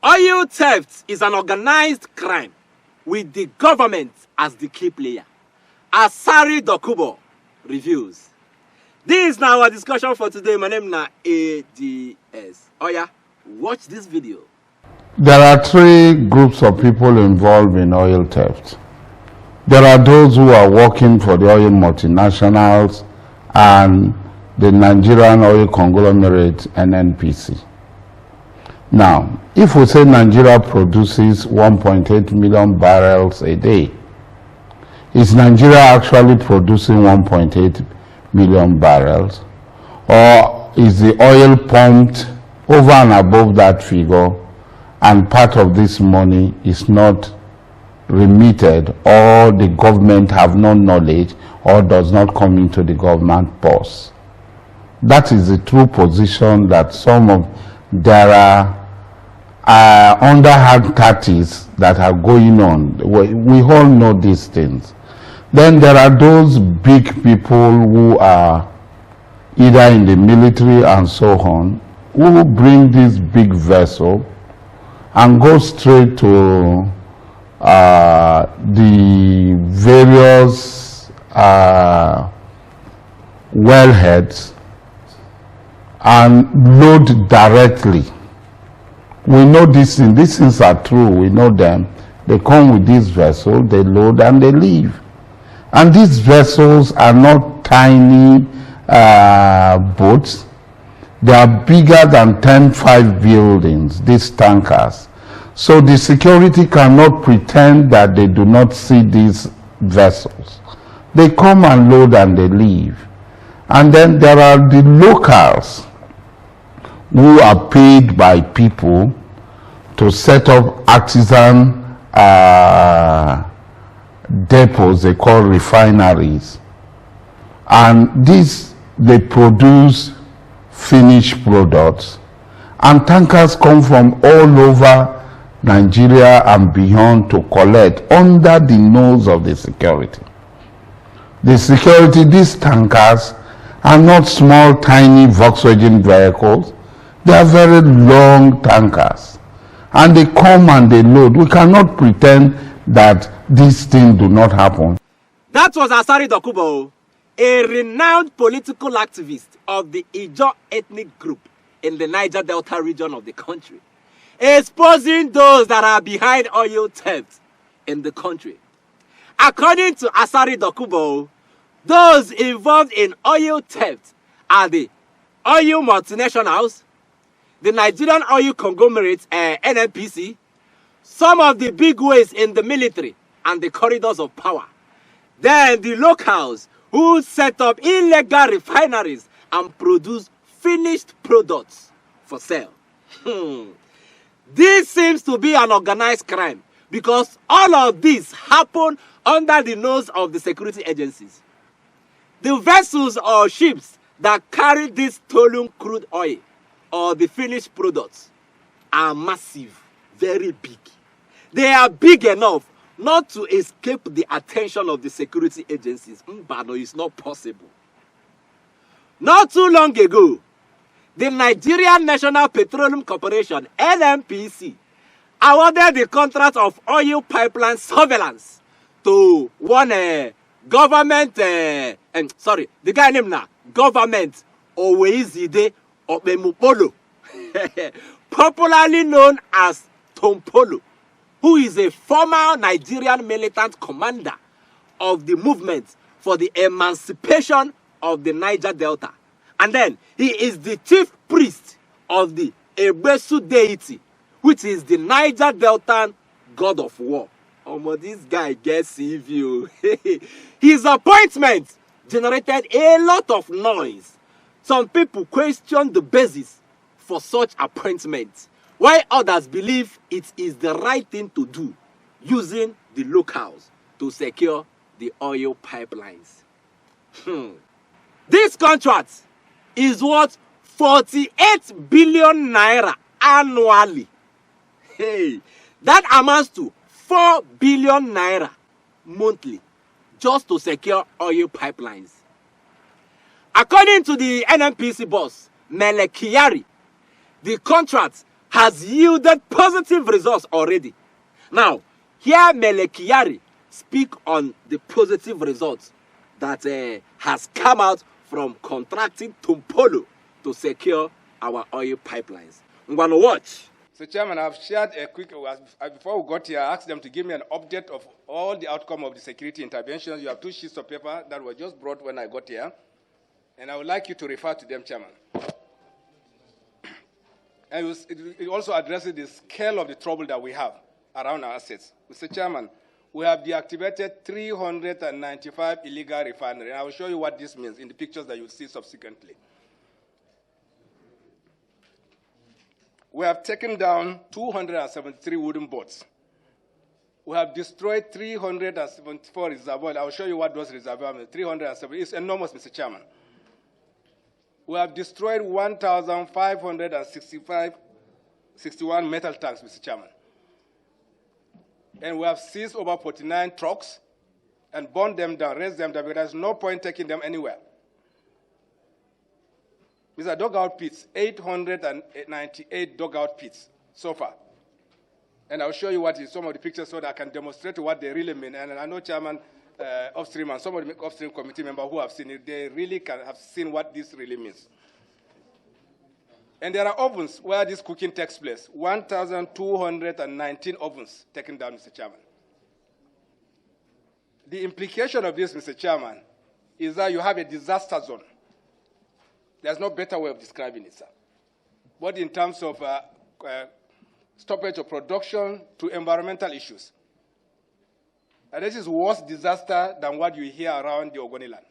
Oil theft is an organized crime with the government as the key player. Asari Dokubo reviews. This is now our discussion for today. My name is ADS. Oh yeah, watch this video. There are three groups of people involved in oil theft. There are those who are working for the oil multinationals and the Nigerian oil conglomerate NNPC. Now, if we say Nigeria produces 1.8 million barrels a day, is Nigeria actually producing 1.8 million barrels? Or is the oil pumped over and above that figure, and part of this money is not remitted, or the government have no knowledge, or does not come into the government purse? That is the true position that there are underhand parties that are going on. We all know these things. Then there are those big people who are either in the military and so on, who bring this big vessel and go straight to the various wellheads and load directly. We know these things are true, we know them. They come with this vessel, they load and they leave. And these vessels are not tiny boats. They are bigger than 10-5 buildings, these tankers. So the security cannot pretend that they do not see these vessels. They come and load and they leave. And then there are the locals who are paid by people to set up artisan depots they call refineries. And they produce finished products. And tankers come from all over Nigeria and beyond to collect under the nose of the security. These tankers are not small, tiny Volkswagen vehicles. They are very long tankers. And they come and they load. We cannot pretend that these things do not happen. That was Asari Dokubo, a renowned political activist of the Ijaw ethnic group in the Niger Delta region of the country, exposing those that are behind oil theft in the country. According to Asari Dokubo, those involved in oil theft are the oil multinationals, the Nigerian oil conglomerate NNPC, some of the big ways in the military and the corridors of power, then the locals who set up illegal refineries and produce finished products for sale. This seems to be an organized crime because all of this happen under the nose of the security agencies. The vessels or ships that carry this stolen crude oil or the finished products are massive, very big. They are big enough not to escape the attention of the security agencies. But no, it's not possible. Not too long ago, the Nigerian National Petroleum Corporation, NNPC, awarded the contract of oil pipeline surveillance to one government, the guy named now, government Oweizide Obemupolo, popularly known as Tompolo, who is a former Nigerian militant commander of the movement for the emancipation of the Niger Delta. And then he is the chief priest of the Ebesu deity, which is the Niger Delta god of war. Oh, this guy gets evil. His appointment generated a lot of noise. Some people question the basis for such appointments, while others believe it is the right thing to do, using the locals to secure the oil pipelines. This contract is worth 48 billion naira annually. Hey, that amounts to 4 billion naira monthly just to secure oil pipelines. According to the NNPC boss, Mele Kyari, the contract has yielded positive results already. Now, here Mele Kyari speak on the positive results that has come out from contracting Tumpolo to secure our oil pipelines. I'm going to watch. So, Chairman, I've shared a quick, before we got here, I asked them to give me an update of all the outcome of the security interventions. You have 2 sheets of paper that were just brought when I got here, and I would like you to refer to them, Chairman. And it also addresses the scale of the trouble that we have around our assets. Mr. Chairman, we have deactivated 395 illegal refineries, and I will show you what this means in the pictures that you'll see subsequently. We have taken down 273 wooden boats. We have destroyed 374 reservoirs. I will show you what those reservoirs mean. 370. It's enormous, Mr. Chairman. We have destroyed 1,561 metal tanks, Mr. Chairman. And we have seized over 49 trucks and burned them down, raised them down, because there's no point taking them anywhere. These are dugout pits, 898 dugout pits so far. And I'll show you what is some of the pictures so that I can demonstrate what they really mean. And I know Chairman upstream and some of the upstream committee members who have seen it, they really have seen what this really means. And there are ovens where this cooking takes place, 1,219 ovens taken down, Mr. Chairman. The implication of this, Mr. Chairman, is that you have a disaster zone. There's no better way of describing it, sir. Both in terms of stoppage of production to environmental issues. And this is worse disaster than what you hear around the Ogoniland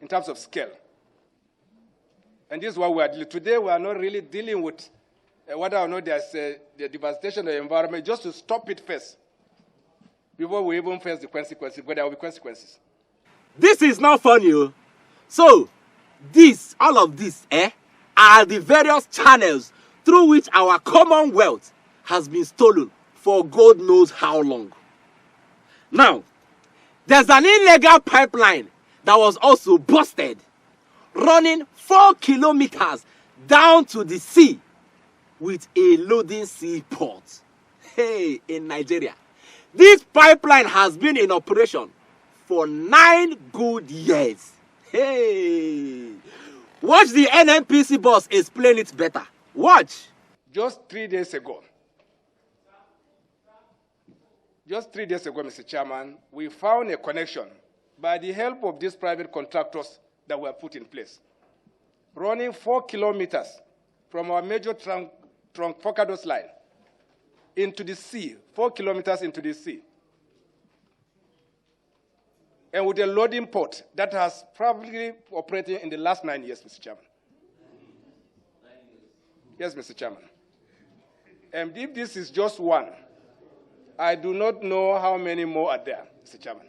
in terms of scale. And this is what we are dealing with. Today, we are not really dealing with whether or not there's the devastation of the environment, just to stop it first before we even face the consequences, but there will be consequences. This is not funny. So, all of this, are the various channels through which our commonwealth has been stolen for God knows how long. Now, there's an illegal pipeline that was also busted, running 4 kilometers down to the sea with a loading seaport. Hey, in Nigeria. This pipeline has been in operation for 9 good years. Hey, watch the NNPC boss explain it better. Watch. Just 3 days ago, Mr. Chairman, we found a connection by the help of these private contractors that were put in place, running 4 kilometers from our major Trunk-Focados line into the sea, 4 kilometers into the sea. And with a loading port that has probably operated in the last 9 years, Mr. Chairman. Yes, Mr. Chairman. And if this is just one, I do not know how many more are there, Mr. Chairman.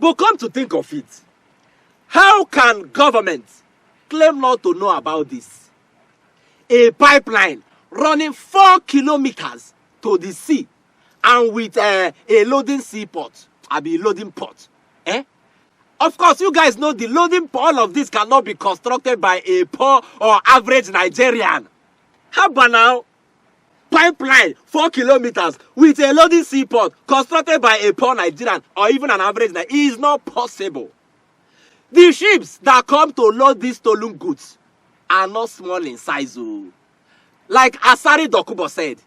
But come to think of it, how can government claim not to know about this? A pipeline running 4 kilometers to the sea and with a loading seaport, loading port. Of course, you guys know the loading port, all of this cannot be constructed by a poor or average Nigerian. How about now? Pipeline 4 kilometers with a loading seaport constructed by a poor Nigerian or even an average Nigerian is not possible. The ships that come to load these stolen goods are not small in size. Like Asari Dokubo said,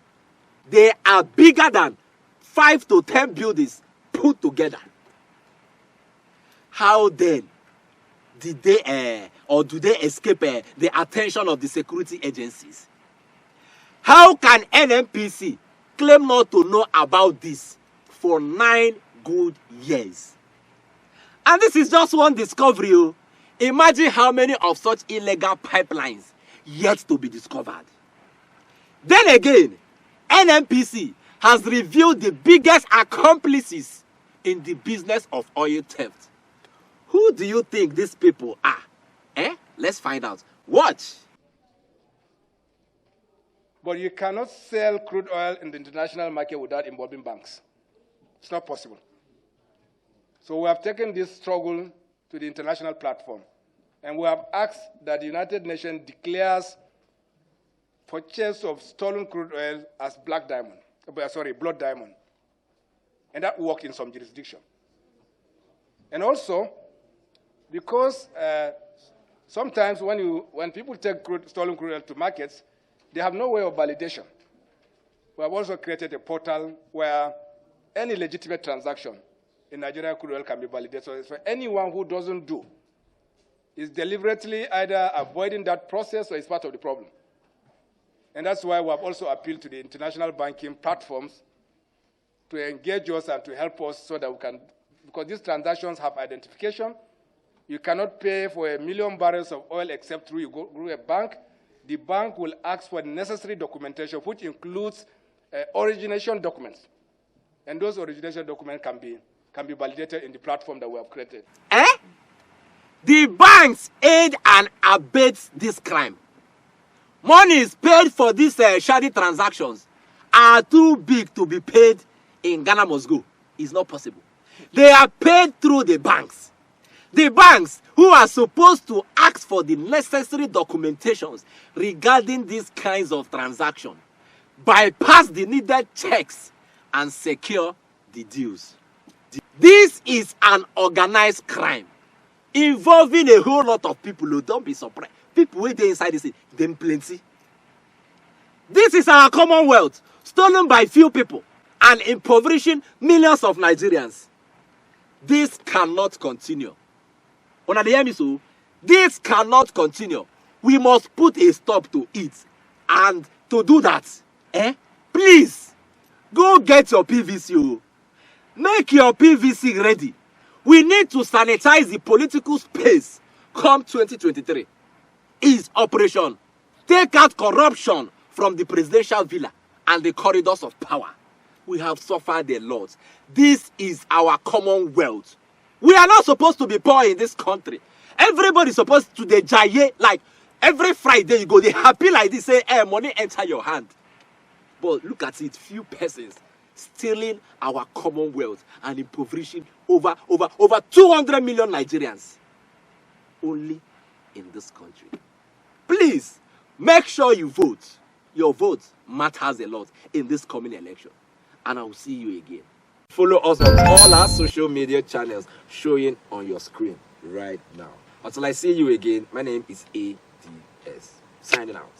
they are bigger than 5 to 10 buildings put together. How then did they or do they escape the attention of the security agencies? How can NNPC claim not to know about this for 9 good years? And this is just one discovery. Imagine how many of such illegal pipelines yet to be discovered. Then again, NNPC has revealed the biggest accomplices in the business of oil theft. Who do you think these people are? Let's find out. Watch. But you cannot sell crude oil in the international market without involving banks. It's not possible. So we have taken this struggle to the international platform, and we have asked that the United Nations declares purchase of stolen crude oil as blood diamond. And that work in some jurisdiction. And also, because sometimes when people take stolen crude oil to markets, they have no way of validation. We have also created a portal where any legitimate transaction in Nigerian crude oil can be validated. So it's for anyone who doesn't do is deliberately either avoiding that process or is part of the problem. And that's why we have also appealed to the international banking platforms to engage us and to help us so that we can, because these transactions have identification. You cannot pay for 1 million barrels of oil except through a bank. The bank will ask for the necessary documentation, which includes origination documents. And those origination documents can be validated in the platform that we have created. The banks aid and abet this crime. Monies paid for these shady transactions are too big to be paid in Ghana must go. It's not possible. They are paid through the banks. The banks who are supposed to ask for the necessary documentations regarding these kinds of transactions bypass the needed checks and secure the deals. This is an organized crime involving a whole lot of people. Who don't be surprised. People wait inside this, them plenty. This is our commonwealth, stolen by few people and impoverishing millions of Nigerians. This cannot continue. Una dey hear me so? This cannot continue. We must put a stop to it. And to do that, please, go get your PVC. Make your PVC ready. We need to sanitize the political space come 2023. Is operation. Take out corruption from the presidential villa and the corridors of power. We have suffered a lot. This is our commonwealth. We are not supposed to be poor in this country. Everybody is supposed to dey jaye, like every Friday you go, they happy like this, say, money enter your hand. But look at it, few persons stealing our commonwealth and impoverishing over 200 million Nigerians only in this country. Please, make sure you vote. Your vote matters a lot in this coming election. And I will see you again. Follow us on all our social media channels showing on your screen right now. Until I see you again, my name is ADS. Signing out.